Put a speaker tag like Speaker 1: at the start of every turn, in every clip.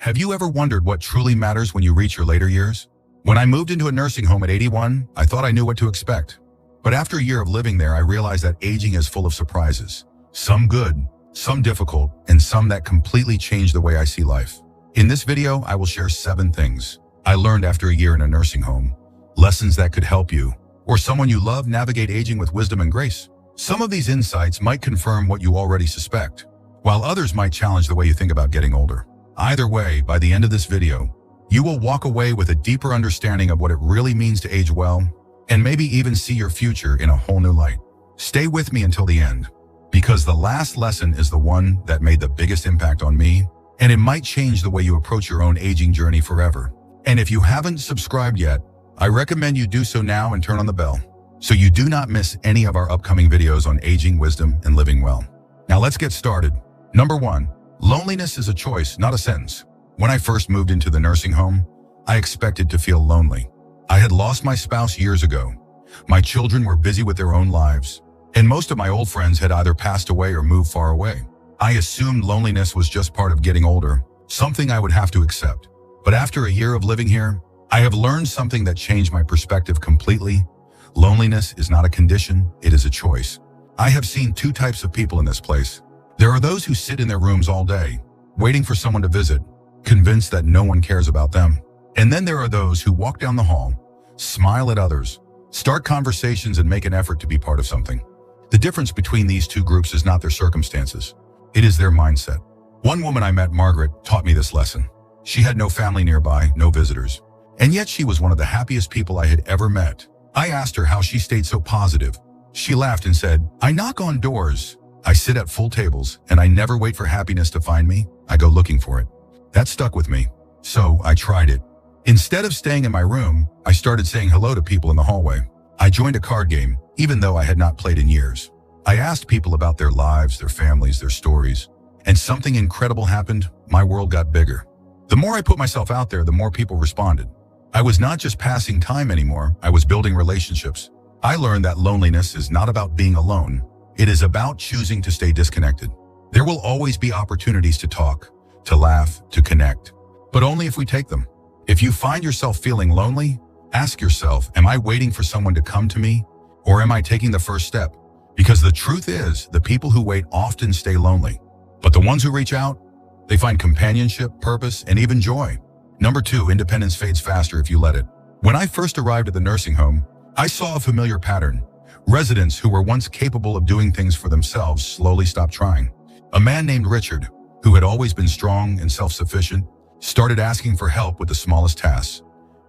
Speaker 1: Have you ever wondered what truly matters when you reach your later years? When I moved into a nursing home at 81, I thought I knew what to expect. But after a year of living there, I realized that aging is full of surprises. Some good, some difficult, and some that completely change the way I see life. In this video, I will share 7 things I learned after a year in a nursing home, lessons that could help you, or someone you love, navigate aging with wisdom and grace. Some of these insights might confirm what you already suspect, while others might challenge the way you think about getting older. Either way, by the end of this video, you will walk away with a deeper understanding of what it really means to age well, and maybe even see your future in a whole new light. Stay with me until the end, because the last lesson is the one that made the biggest impact on me, and it might change the way you approach your own aging journey forever. And if you haven't subscribed yet, I recommend you do so now and turn on the bell, so you do not miss any of our upcoming videos on aging, wisdom, and living well. Now let's get started. Number 1. Loneliness is a choice, not a sentence. When I first moved into the nursing home, I expected to feel lonely. I had lost my spouse years ago. My children were busy with their own lives, and most of my old friends had either passed away or moved far away. I assumed loneliness was just part of getting older, something I would have to accept. But after a year of living here, I have learned something that changed my perspective completely. Loneliness is not a condition, it is a choice. I have seen 2 types of people in this place. There are those who sit in their rooms all day, waiting for someone to visit, convinced that no one cares about them. And then there are those who walk down the hall, smile at others, start conversations, and make an effort to be part of something. The difference between these 2 groups is not their circumstances. It is their mindset. One woman I met, Margaret, taught me this lesson. She had no family nearby, no visitors. And yet she was one of the happiest people I had ever met. I asked her how she stayed so positive. She laughed and said, "I knock on doors. I sit at full tables, and I never wait for happiness to find me. I go looking for it." That stuck with me. So I tried it. Instead of staying in my room, I started saying hello to people in the hallway. I joined a card game, even though I had not played in years. I asked people about their lives, their families, their stories. And something incredible happened. My world got bigger. The more I put myself out there, the more people responded. I was not just passing time anymore, I was building relationships. I learned that loneliness is not about being alone. It is about choosing to stay disconnected. There will always be opportunities to talk, to laugh, to connect, but only if we take them. If you find yourself feeling lonely, ask yourself, am I waiting for someone to come to me, or am I taking the first step? Because the truth is, the people who wait often stay lonely, but the ones who reach out, they find companionship, purpose, and even joy. Number 2, independence fades faster if you let it. When I first arrived at the nursing home, I saw a familiar pattern. Residents who were once capable of doing things for themselves slowly stopped trying. A man named Richard, who had always been strong and self-sufficient, started asking for help with the smallest tasks,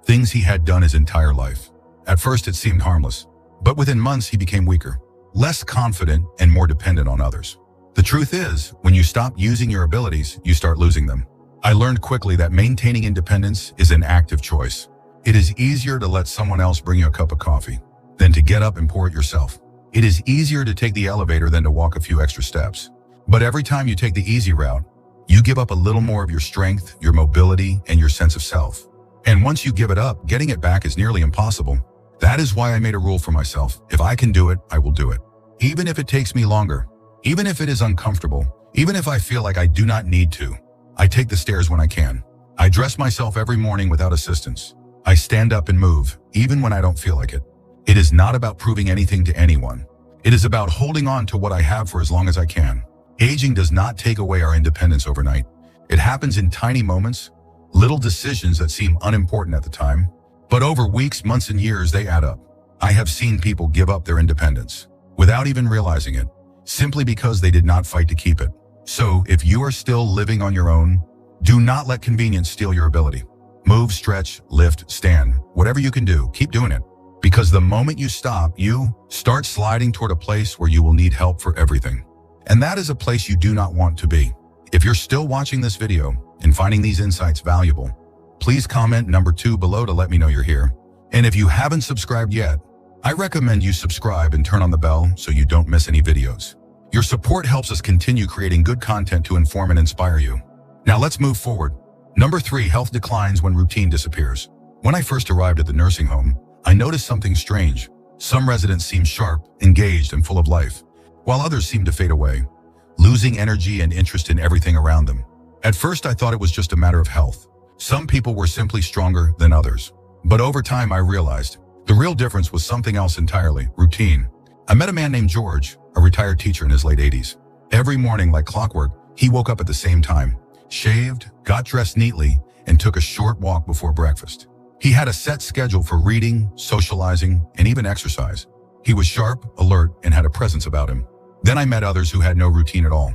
Speaker 1: things he had done his entire life. At first it seemed harmless, but within months he became weaker, less confident, and more dependent on others. The truth is, when you stop using your abilities, you start losing them. I learned quickly that maintaining independence is an active choice. It is easier to let someone else bring you a cup of coffee than to get up and pour it yourself. It is easier to take the elevator than to walk a few extra steps. But every time you take the easy route, you give up a little more of your strength, your mobility, and your sense of self. And once you give it up, getting it back is nearly impossible. That is why I made a rule for myself. If I can do it, I will do it. Even if it takes me longer, even if it is uncomfortable, even if I feel like I do not need to. I take the stairs when I can. I dress myself every morning without assistance. I stand up and move, even when I don't feel like it. It is not about proving anything to anyone. It is about holding on to what I have for as long as I can. Aging does not take away our independence overnight. It happens in tiny moments, little decisions that seem unimportant at the time, but over weeks, months, and years, they add up. I have seen people give up their independence without even realizing it, simply because they did not fight to keep it. So if you are still living on your own, do not let convenience steal your ability. Move, stretch, lift, stand, whatever you can do, keep doing it. Because the moment you stop, you start sliding toward a place where you will need help for everything. And that is a place you do not want to be. If you're still watching this video and finding these insights valuable, please comment number 2 below to let me know you're here. And if you haven't subscribed yet, I recommend you subscribe and turn on the bell so you don't miss any videos. Your support helps us continue creating good content to inform and inspire you. Now let's move forward. Number 3, health declines when routine disappears. When I first arrived at the nursing home, I noticed something strange. Some residents seemed sharp, engaged, and full of life, while others seemed to fade away, losing energy and interest in everything around them. At first, I thought it was just a matter of health. Some people were simply stronger than others. But over time, I realized the real difference was something else entirely: routine. I met a man named George, a retired teacher in his late 80s. Every morning, like clockwork, he woke up at the same time, shaved, got dressed neatly, and took a short walk before breakfast. He had a set schedule for reading, socializing, and even exercise. He was sharp, alert, and had a presence about him. Then I met others who had no routine at all.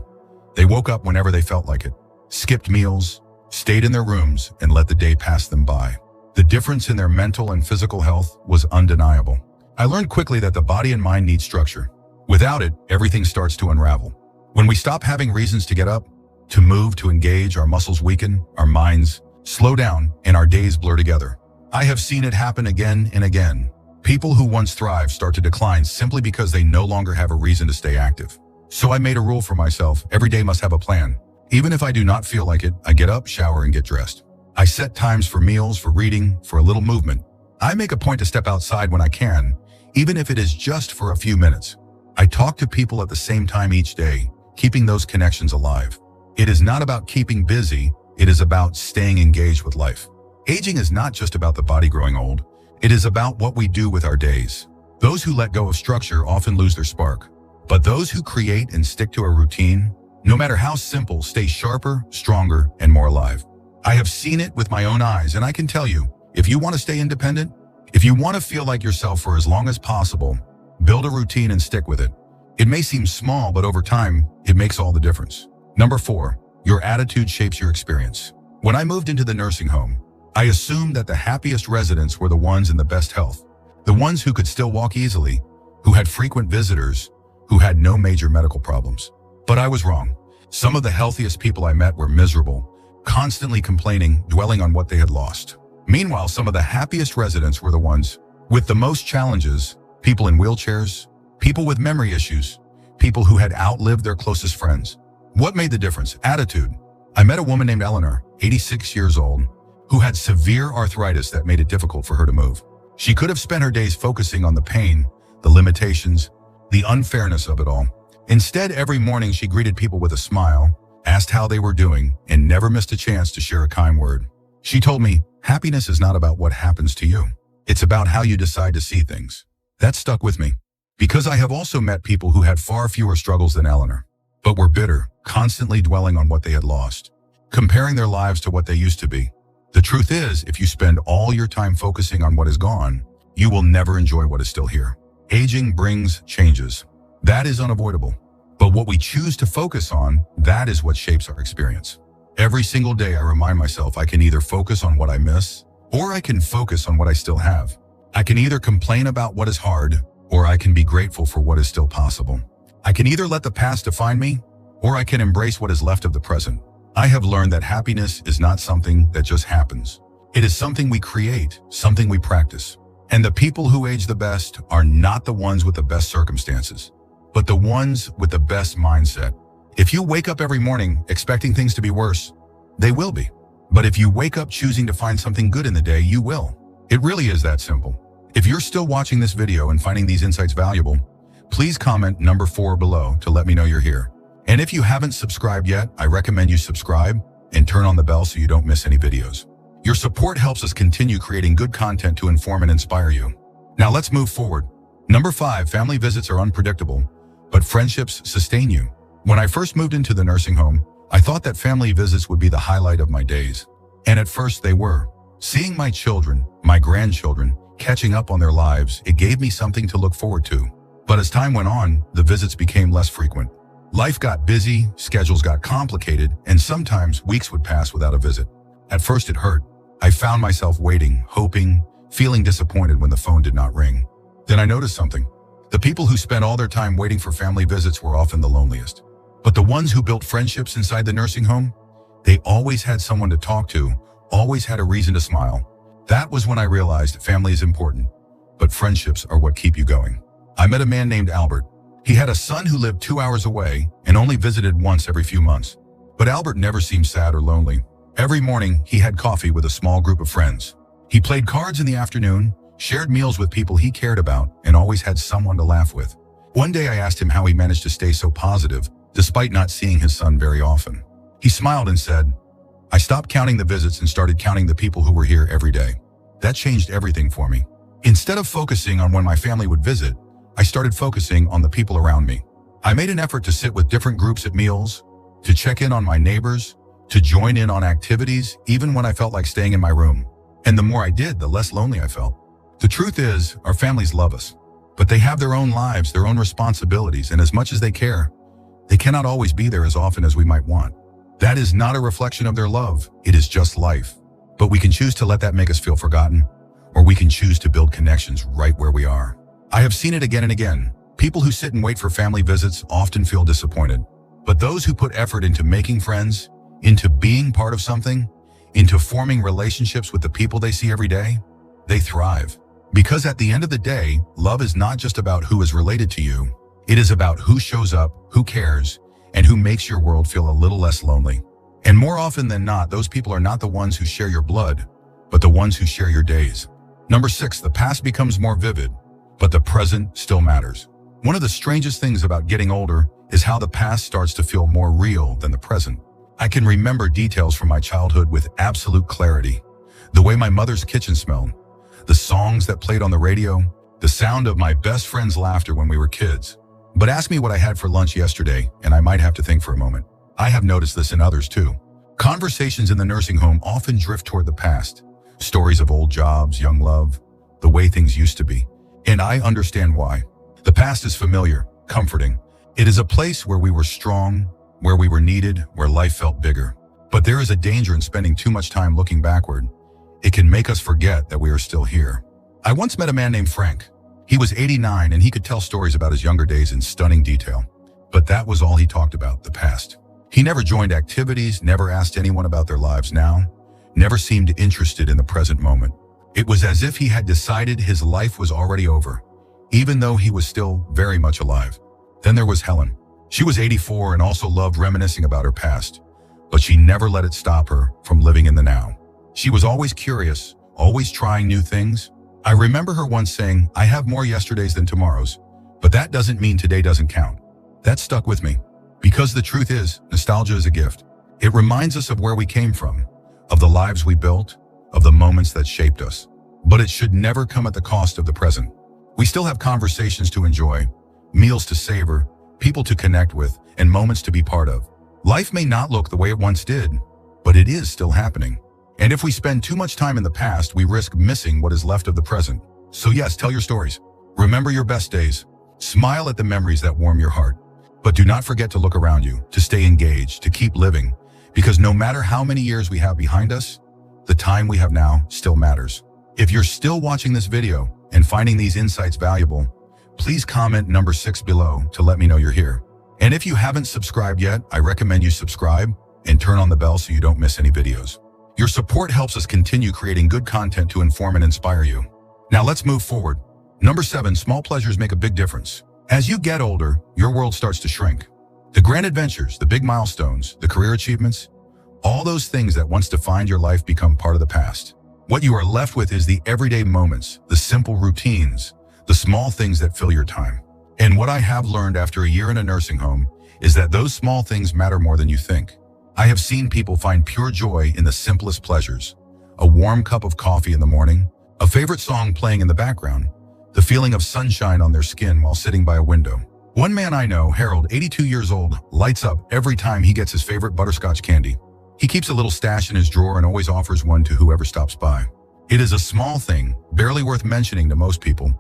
Speaker 1: They woke up whenever they felt like it, skipped meals, stayed in their rooms, and let the day pass them by. The difference in their mental and physical health was undeniable. I learned quickly that the body and mind need structure. Without it, everything starts to unravel. When we stop having reasons to get up, to move, to engage, our muscles weaken, our minds slow down, and our days blur together. I have seen it happen again and again. People who once thrived start to decline simply because they no longer have a reason to stay active. So I made a rule for myself: every day must have a plan. Even if I do not feel like it, I get up, shower, and get dressed. I set times for meals, for reading, for a little movement. I make a point to step outside when I can, even if it is just for a few minutes. I talk to people at the same time each day, keeping those connections alive. It is not about keeping busy, it is about staying engaged with life. Aging is not just about the body growing old, it is about what we do with our days. Those who let go of structure often lose their spark, but those who create and stick to a routine, no matter how simple, stay sharper, stronger, and more alive. I have seen it with my own eyes, and I can tell you, if you want to stay independent, if you want to feel like yourself for as long as possible, build a routine and stick with it. It may seem small, but over time, it makes all the difference. Number 4, your attitude shapes your experience. When I moved into the nursing home, I assumed that the happiest residents were the ones in the best health, the ones who could still walk easily, who had frequent visitors, who had no major medical problems. But I was wrong. Some of the healthiest people I met were miserable, constantly complaining, dwelling on what they had lost. Meanwhile, some of the happiest residents were the ones with the most challenges: people in wheelchairs, people with memory issues, people who had outlived their closest friends. What made the difference? Attitude. I met a woman named Eleanor, 86 years old, who had severe arthritis that made it difficult for her to move. She could have spent her days focusing on the pain, the limitations, the unfairness of it all. Instead, every morning she greeted people with a smile, asked how they were doing, and never missed a chance to share a kind word. She told me, happiness is not about what happens to you. It's about how you decide to see things. That stuck with me, because I have also met people who had far fewer struggles than Eleanor, but were bitter, constantly dwelling on what they had lost, comparing their lives to what they used to be. The truth is, if you spend all your time focusing on what is gone, you will never enjoy what is still here. Aging brings changes. That is unavoidable. But what we choose to focus on, that is what shapes our experience. Every single day I remind myself I can either focus on what I miss, or I can focus on what I still have. I can either complain about what is hard, or I can be grateful for what is still possible. I can either let the past define me, or I can embrace what is left of the present. I have learned that happiness is not something that just happens. It is something we create, something we practice. And the people who age the best are not the ones with the best circumstances, but the ones with the best mindset. If you wake up every morning expecting things to be worse, they will be. But if you wake up choosing to find something good in the day, you will. It really is that simple. If you're still watching this video and finding these insights valuable, please comment number 4 below to let me know you're here. And if you haven't subscribed yet, I recommend you subscribe and turn on the bell so you don't miss any videos. Your support helps us continue creating good content to inform and inspire you. Now let's move forward. Number 5, family visits are unpredictable, but friendships sustain you. When I first moved into the nursing home, I thought that family visits would be the highlight of my days. And at first they were. Seeing my children, my grandchildren, catching up on their lives, it gave me something to look forward to. But as time went on, the visits became less frequent. Life got busy, schedules got complicated, and sometimes weeks would pass without a visit. At first it hurt. I found myself waiting, hoping, feeling disappointed when the phone did not ring. Then I noticed something. The people who spent all their time waiting for family visits were often the loneliest. But the ones who built friendships inside the nursing home, they always had someone to talk to, always had a reason to smile. That was when I realized family is important, but friendships are what keep you going. I met a man named Albert. He had a son who lived 2 hours away and only visited once every few months. But Albert never seemed sad or lonely. Every morning, he had coffee with a small group of friends. He played cards in the afternoon, shared meals with people he cared about, and always had someone to laugh with. One day I asked him how he managed to stay so positive, despite not seeing his son very often. He smiled and said, "I stopped counting the visits and started counting the people who were here every day." That changed everything for me. Instead of focusing on when my family would visit, I started focusing on the people around me. I made an effort to sit with different groups at meals, to check in on my neighbors, to join in on activities, even when I felt like staying in my room. And the more I did, the less lonely I felt. The truth is, our families love us, but they have their own lives, their own responsibilities, and as much as they care, they cannot always be there as often as we might want. That is not a reflection of their love, it is just life. But we can choose to let that make us feel forgotten, or we can choose to build connections right where we are. I have seen it again and again. People who sit and wait for family visits often feel disappointed. But those who put effort into making friends, into being part of something, into forming relationships with the people they see every day, they thrive. Because at the end of the day, love is not just about who is related to you. It is about who shows up, who cares, and who makes your world feel a little less lonely. And more often than not, those people are not the ones who share your blood, but the ones who share your days. Number 6, the past becomes more vivid, but the present still matters. One of the strangest things about getting older is how the past starts to feel more real than the present. I can remember details from my childhood with absolute clarity. The way my mother's kitchen smelled, the songs that played on the radio, the sound of my best friend's laughter when we were kids. But ask me what I had for lunch yesterday, and I might have to think for a moment. I have noticed this in others too. Conversations in the nursing home often drift toward the past. Stories of old jobs, young love, the way things used to be. And I understand why. The past is familiar, comforting. It is a place where we were strong, where we were needed, where life felt bigger. But there is a danger in spending too much time looking backward. It can make us forget that we are still here. I once met a man named Frank. He was 89 and he could tell stories about his younger days in stunning detail. But that was all he talked about, the past. He never joined activities, never asked anyone about their lives now, never seemed interested in the present moment. It was as if he had decided his life was already over, even though he was still very much alive. Then there was Helen. She was 84 and also loved reminiscing about her past, but she never let it stop her from living in the now. She was always curious, always trying new things. I remember her once saying, "I have more yesterdays than tomorrows, but that doesn't mean today doesn't count." That stuck with me. Because the truth is, nostalgia is a gift. It reminds us of where we came from, of the lives we built, of the moments that shaped us. But it should never come at the cost of the present. We still have conversations to enjoy, meals to savor, people to connect with, and moments to be part of. Life may not look the way it once did, but it is still happening. And if we spend too much time in the past, we risk missing what is left of the present. So yes, tell your stories. Remember your best days. Smile at the memories that warm your heart. But do not forget to look around you, to stay engaged, to keep living, because no matter how many years we have behind us, the time we have now still matters. If you're still watching this video and finding these insights valuable, please comment number 6 below to let me know you're here. And if you haven't subscribed yet, I recommend you subscribe and turn on the bell so you don't miss any videos. Your support helps us continue creating good content to inform and inspire you. Now let's move forward. Number 7, small pleasures make a big difference. As you get older, your world starts to shrink. The grand adventures, the big milestones, the career achievements, all those things that once defined your life become part of the past. What you are left with is the everyday moments, the simple routines, the small things that fill your time. And what I have learned after a year in a nursing home is that those small things matter more than you think. I have seen people find pure joy in the simplest pleasures. A warm cup of coffee in the morning, a favorite song playing in the background, the feeling of sunshine on their skin while sitting by a window. One man I know, Harold, 82 years old, lights up every time he gets his favorite butterscotch candy. He keeps a little stash in his drawer and always offers one to whoever stops by. It is a small thing, barely worth mentioning to most people,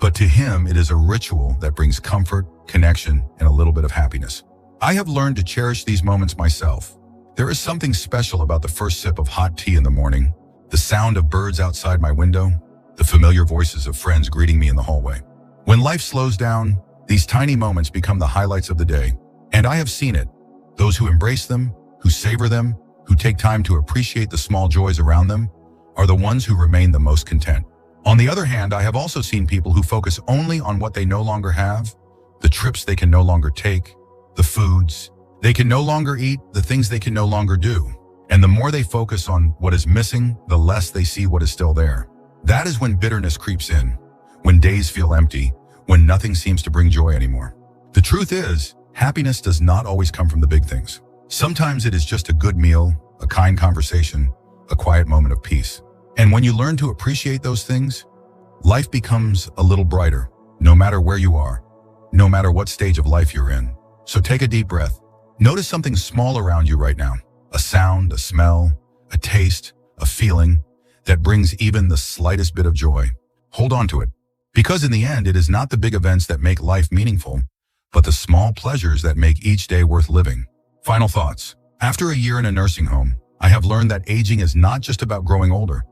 Speaker 1: but to him it is a ritual that brings comfort, connection, and a little bit of happiness. I have learned to cherish these moments myself. There is something special about the first sip of hot tea in the morning, the sound of birds outside my window, the familiar voices of friends greeting me in the hallway. When life slows down, these tiny moments become the highlights of the day. And I have seen it. Those who embrace them, who savor them, who take time to appreciate the small joys around them, are the ones who remain the most content. On the other hand, I have also seen people who focus only on what they no longer have, the trips they can no longer take, the foods they can no longer eat, the things they can no longer do. And the more they focus on what is missing, the less they see what is still there. That is when bitterness creeps in, when days feel empty, when nothing seems to bring joy anymore. The truth is, happiness does not always come from the big things. Sometimes it is just a good meal, a kind conversation, a quiet moment of peace. And when you learn to appreciate those things, life becomes a little brighter, no matter where you are, no matter what stage of life you're in. So take a deep breath. Notice something small around you right now. A sound, a smell, a taste, a feeling that brings even the slightest bit of joy. Hold on to it. Because in the end, it is not the big events that make life meaningful, but the small pleasures that make each day worth living. Final thoughts. After a year in a nursing home, I have learned that aging is not just about growing older.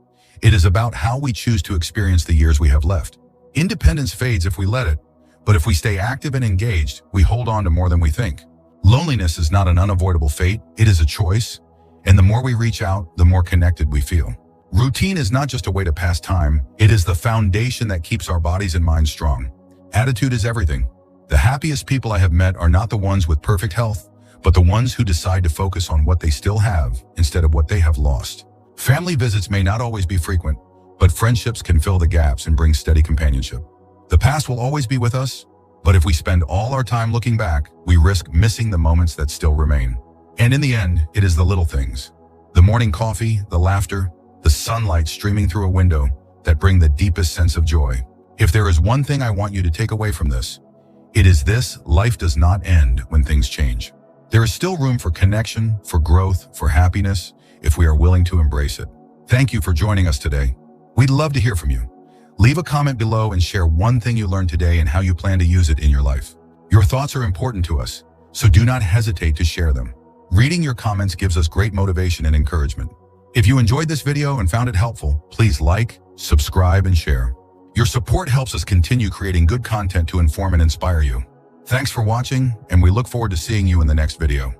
Speaker 1: It is about how we choose to experience the years we have left. Independence fades if we let it, but if we stay active and engaged, we hold on to more than we think. Loneliness is not an unavoidable fate, it is a choice, and the more we reach out, the more connected we feel. Routine is not just a way to pass time, it is the foundation that keeps our bodies and minds strong. Attitude is everything. The happiest people I have met are not the ones with perfect health, but the ones who decide to focus on what they still have instead of what they have lost. Family visits may not always be frequent, but friendships can fill the gaps and bring steady companionship. The past will always be with us, but if we spend all our time looking back, we risk missing the moments that still remain. And in the end, it is the little things. The morning coffee, the laughter, the sunlight streaming through a window that bring the deepest sense of joy. If there is one thing I want you to take away from this, it is this: life does not end when things change. There is still room for connection, for growth, for happiness, if we are willing to embrace it. Thank you for joining us today. We'd love to hear from you. Leave a comment below and share one thing you learned today and how you plan to use it in your life. Your thoughts are important to us, so do not hesitate to share them. Reading your comments gives us great motivation and encouragement. If you enjoyed this video and found it helpful, please like, subscribe, and share. Your support helps us continue creating good content to inform and inspire you. Thanks for watching, and we look forward to seeing you in the next video.